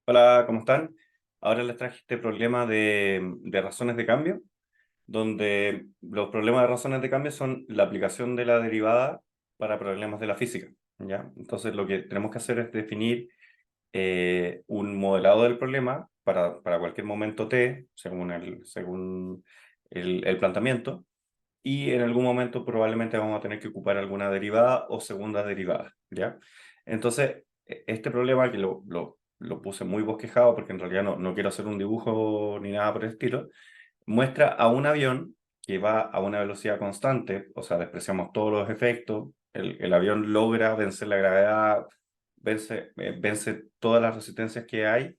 Hola, ¿cómo están? Ahora les traje este problema de razones de cambio, donde los problemas de razones de cambio son la aplicación de la derivada para problemas de la física, ¿ya? Entonces lo que tenemos que hacer es definir un modelado del problema para cualquier momento t, según el planteamiento, y en algún momento probablemente vamos a tener que ocupar alguna derivada o segunda derivada, ¿ya? Entonces, este problema que lo puse muy bosquejado porque en realidad no quiero hacer un dibujo ni nada por el estilo, muestra a un avión que va a una velocidad constante, o sea, despreciamos todos los efectos, el avión logra vencer la gravedad, vence todas las resistencias que hay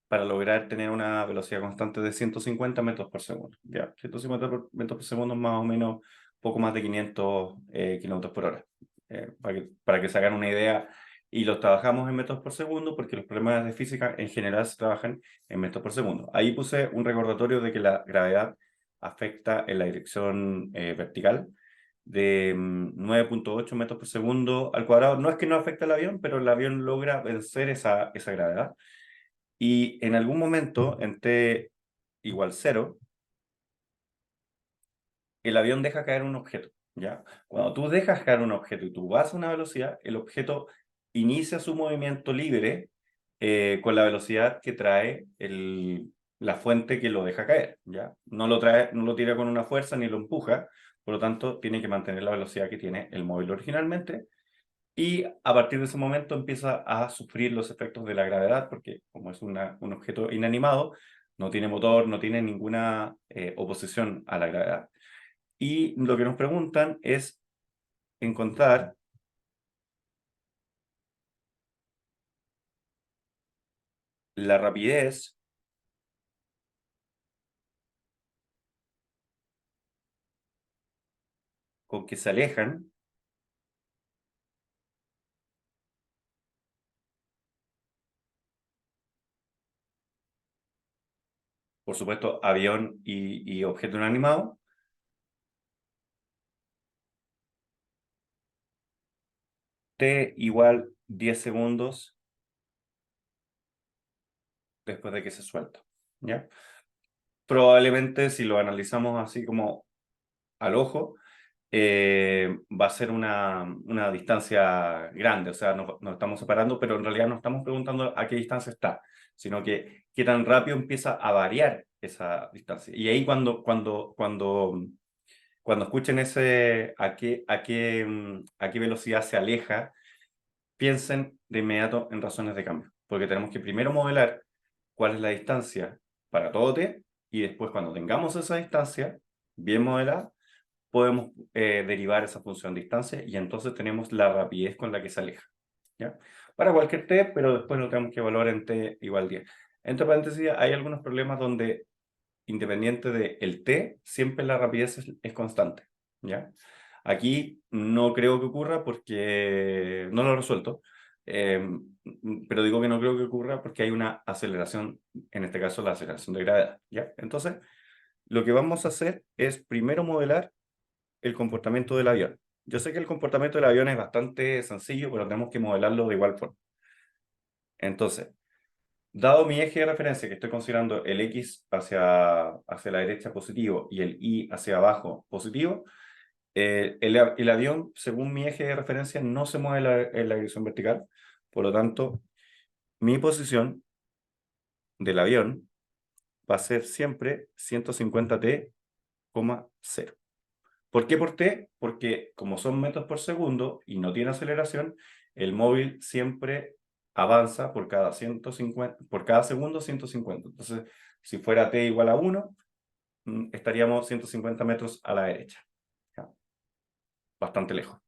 para lograr tener una velocidad constante de 150 metros por segundo. Ya, 150 metros por segundo es más o menos poco más de 500 kilómetros por hora. Para que se hagan una idea, y los trabajamos en metros por segundo porque los problemas de física en general se trabajan en metros por segundo. Ahí puse un recordatorio de que la gravedad afecta en la dirección vertical de 9,8 metros por segundo al cuadrado. No es que no afecte al avión, pero el avión logra vencer esa gravedad. Y en algún momento, en t igual 0, el avión deja caer un objeto, ¿ya? Cuando tú dejas caer un objeto y tú vas a una velocidad, el objeto inicia su movimiento libre con la velocidad que trae la fuente que lo deja caer, ¿ya? No lo tira con una fuerza ni lo empuja, por lo tanto, tiene que mantener la velocidad que tiene el móvil originalmente. Y a partir de ese momento empieza a sufrir los efectos de la gravedad, porque como es un objeto inanimado, no tiene motor, no tiene ninguna oposición a la gravedad. Y lo que nos preguntan es encontrar la rapidez con que se alejan, por supuesto, avión y objeto inanimado, t igual 10 segundos después de que se suelta, ¿ya? Probablemente si lo analizamos así como al ojo, va a ser una distancia grande, o sea, nos estamos separando, pero en realidad no estamos preguntando a qué distancia está, sino que qué tan rápido empieza a variar esa distancia. Y ahí cuando escuchen a qué velocidad se aleja, piensen de inmediato en razones de cambio, porque tenemos que primero modelar cuál es la distancia para todo t, y después cuando tengamos esa distancia bien modelada, podemos derivar esa función de distancia y entonces tenemos la rapidez con la que se aleja, ¿ya? Para cualquier t, pero después lo tenemos que evaluar en t igual 10. Entre paréntesis, hay algunos problemas donde, independiente del t, siempre la rapidez es constante, ¿ya? Aquí no creo que ocurra porque no lo he resuelto, eh, pero digo que no creo que ocurra porque hay una aceleración, en este caso la aceleración de gravedad, ¿ya? Entonces, lo que vamos a hacer es primero modelar el comportamiento del avión. Yo sé que el comportamiento del avión es bastante sencillo, pero tenemos que modelarlo de igual forma. Entonces, dado mi eje de referencia, que estoy considerando el X hacia la derecha positivo y el Y hacia abajo positivo, el avión, según mi eje de referencia, no se mueve en la dirección vertical. Por lo tanto, mi posición del avión va a ser siempre 150t, 0. ¿Por qué por t? Porque como son metros por segundo y no tiene aceleración, el móvil siempre avanza por cada segundo 150. Entonces, si fuera t igual a 1, estaríamos 150 metros a la derecha. ¿Ya? Bastante lejos.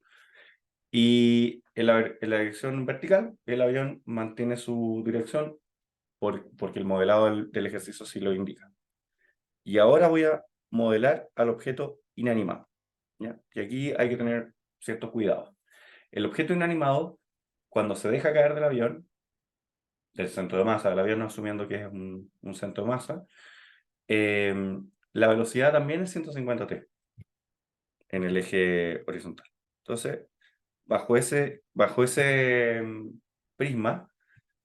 Y en la dirección vertical, el avión mantiene su dirección porque el modelado del ejercicio sí lo indica. Y ahora voy a modelar al objeto inanimado, ¿ya? Y aquí hay que tener ciertos cuidados. El objeto inanimado, cuando se deja caer del avión, del centro de masa del avión, asumiendo que es un centro de masa, eh, la velocidad también es 150t en el eje horizontal. Entonces, bajo ese prisma,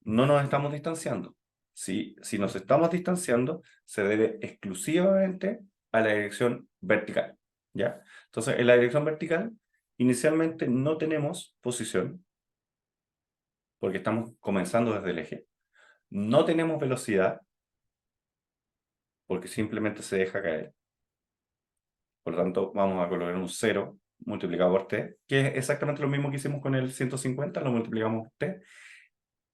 no nos estamos distanciando. si nos estamos distanciando, se debe exclusivamente a la dirección vertical, ¿ya? Entonces, en la dirección vertical, inicialmente no tenemos posición, porque estamos comenzando desde el eje. No tenemos velocidad, porque simplemente se deja caer. Por lo tanto, vamos a colocar un 0 multiplicado por t, que es exactamente lo mismo que hicimos con el 150, lo multiplicamos por t,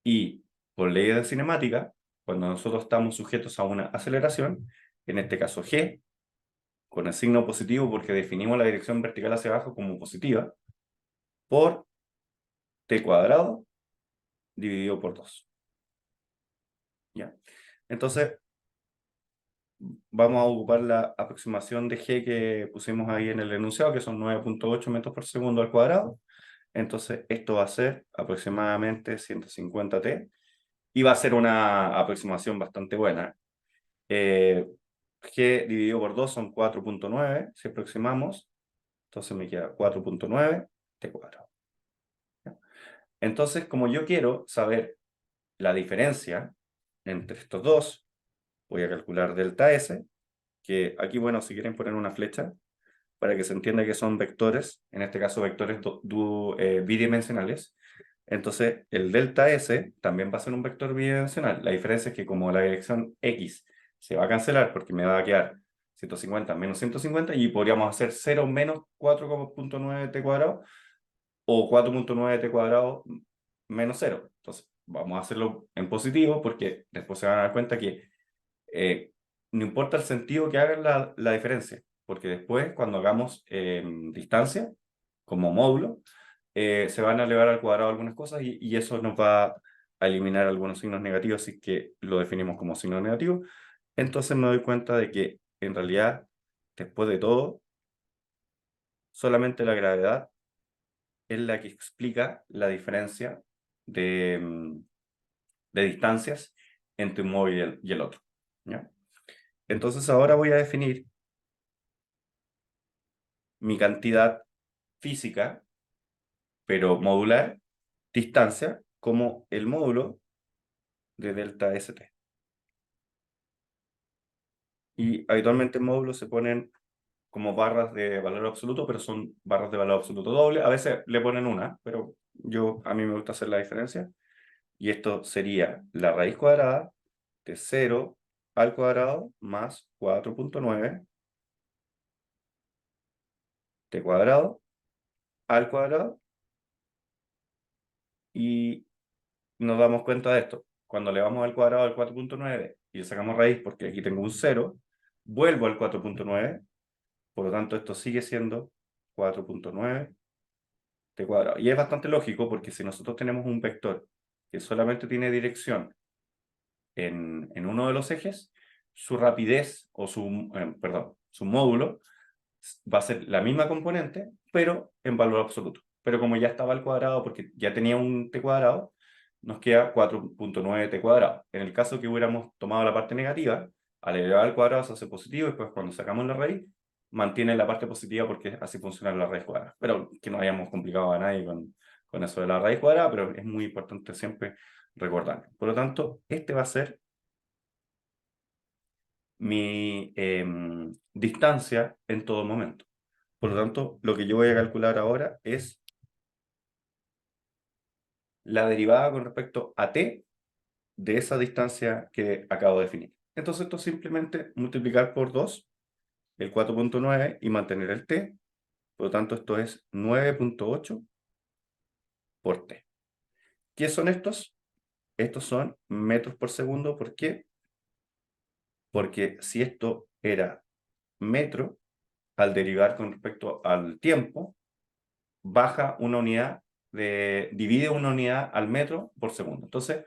y por ley de cinemática, cuando nosotros estamos sujetos a una aceleración, en este caso g, con el signo positivo porque definimos la dirección vertical hacia abajo como positiva, por t cuadrado dividido por 2. ¿Ya? Entonces, vamos a ocupar la aproximación de g que pusimos ahí en el enunciado, que son 9.8 metros por segundo al cuadrado. Entonces, esto va a ser aproximadamente 150t, y va a ser una aproximación bastante buena. G dividido por 2 son 4.9, si aproximamos, entonces me queda 4.9 t cuadrado. Entonces, como yo quiero saber la diferencia entre estos dos, voy a calcular delta S, que aquí, bueno, si quieren poner una flecha, para que se entienda que son vectores, en este caso vectores bidimensionales. Entonces, el delta S también va a ser un vector bidimensional. La diferencia es que como la dirección X se va a cancelar porque me va a quedar 150 menos 150, y podríamos hacer 0 menos 4.9 t cuadrado, o 4.9 t cuadrado menos 0. Entonces, vamos a hacerlo en positivo porque después se van a dar cuenta que no importa el sentido que hagan la diferencia, porque después cuando hagamos distancia, como módulo, se van a elevar al cuadrado algunas cosas, y eso nos va a eliminar algunos signos negativos, así que lo definimos como signo negativo. Entonces me doy cuenta de que en realidad, después de todo, solamente la gravedad es la que explica la diferencia de distancias entre un móvil y el otro, ¿ya? Entonces ahora voy a definir mi cantidad física, pero modular, distancia, como el módulo de delta ST. Y habitualmente en módulos se ponen como barras de valor absoluto, pero son barras de valor absoluto doble. A veces le ponen una, pero a mí me gusta hacer la diferencia. Y esto sería la raíz cuadrada de 0 al cuadrado más 4.9 t cuadrado al cuadrado. Y nos damos cuenta de esto. Cuando le vamos al cuadrado al 4.9 y le sacamos raíz, porque aquí tengo un 0, vuelvo al 4.9, por lo tanto esto sigue siendo 4.9 t cuadrado. Y es bastante lógico, porque si nosotros tenemos un vector que solamente tiene dirección en uno de los ejes, su rapidez, o su módulo, va a ser la misma componente, pero en valor absoluto. Pero como ya estaba al cuadrado, porque ya tenía un t cuadrado, nos queda 4.9 t cuadrado. En el caso que hubiéramos tomado la parte negativa, al elevar al cuadrado se hace positivo, y después cuando sacamos la raíz, mantiene la parte positiva, porque así funciona la raíz cuadrada. Pero que no hayamos complicado a nadie con eso de la raíz cuadrada, pero es muy importante siempre recordarlo. Por lo tanto, este va a ser mi distancia en todo momento. Por lo tanto, lo que yo voy a calcular ahora es la derivada con respecto a t de esa distancia que acabo de definir. Entonces esto es simplemente multiplicar por 2 el 4.9 y mantener el t. Por lo tanto, esto es 9.8 por t. ¿Qué son estos? Estos son metros por segundo. ¿Por qué? Porque si esto era metro, al derivar con respecto al tiempo, baja una unidad, divide una unidad al metro por segundo. Entonces,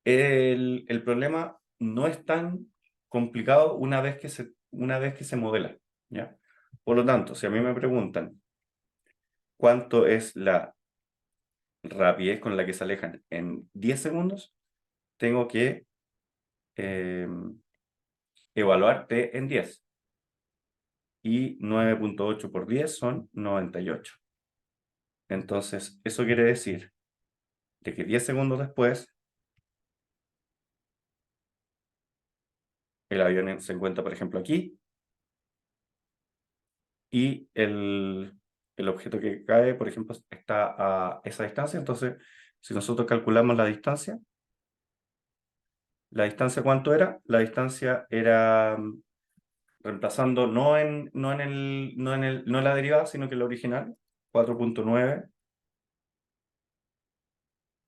el problema no es tan complicado una vez que se modela, ¿ya? Por lo tanto, si a mí me preguntan cuánto es la rapidez con la que se alejan en 10 segundos, tengo que eh, evaluar t en 10. Y 9.8 por 10 son 98. Entonces, eso quiere decir de que 10 segundos después el avión se encuentra, por ejemplo, aquí, y el objeto que cae, por ejemplo, está a esa distancia. Entonces, si nosotros calculamos ¿la distancia cuánto era? La distancia era, reemplazando no en la derivada, sino que la original, 4.9.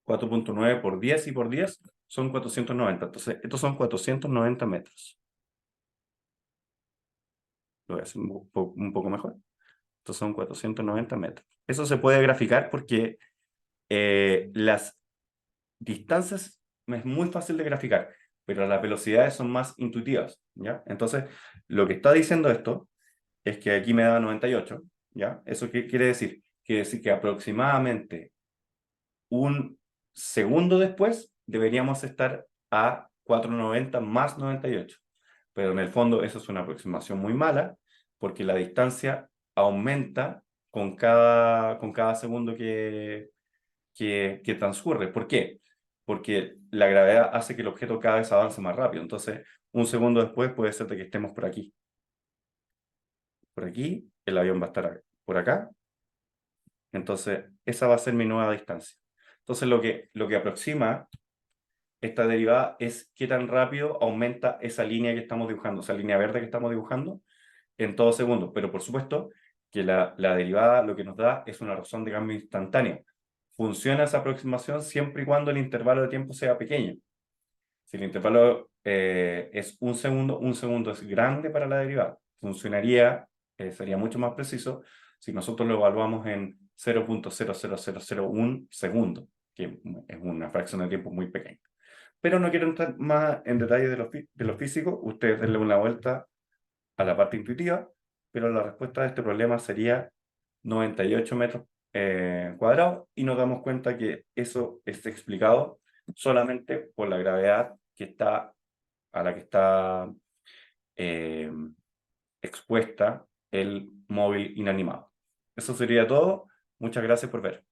4.9 por 10 y por 10 son 490. Entonces, estos son 490 metros. Lo voy a hacer un poco mejor. Estos son 490 metros. Eso se puede graficar porque las distancias es muy fácil de graficar, pero las velocidades son más intuitivas, ¿ya? Entonces, lo que está diciendo esto es que aquí me da 98, ¿ya? ¿Eso qué quiere decir? Quiere decir que aproximadamente un segundo después deberíamos estar a 490 más 98. Pero en el fondo eso es una aproximación muy mala porque la distancia aumenta con cada segundo que transcurre. ¿Por qué? Porque la gravedad hace que el objeto cada vez avance más rápido. Entonces, un segundo después puede ser de que estemos por aquí. Por aquí, el avión va a estar por acá. Entonces, esa va a ser mi nueva distancia. Entonces, lo que aproxima esta derivada es qué tan rápido aumenta esa línea que estamos dibujando, esa línea verde que estamos dibujando en todo segundo. Pero por supuesto que la derivada lo que nos da es una razón de cambio instantáneo. Funciona esa aproximación siempre y cuando el intervalo de tiempo sea pequeño. Si el intervalo es un segundo es grande para la derivada. Funcionaría, sería mucho más preciso si nosotros lo evaluamos en 0.00001 segundo, que es una fracción de tiempo muy pequeña. Pero no quiero entrar más en detalle de lo físico. Ustedes denle una vuelta a la parte intuitiva, pero la respuesta de este problema sería 98 metros cuadrados, y nos damos cuenta que eso es explicado solamente por la gravedad a la que está eh, expuesta el móvil inanimado. Eso sería todo. Muchas gracias por ver.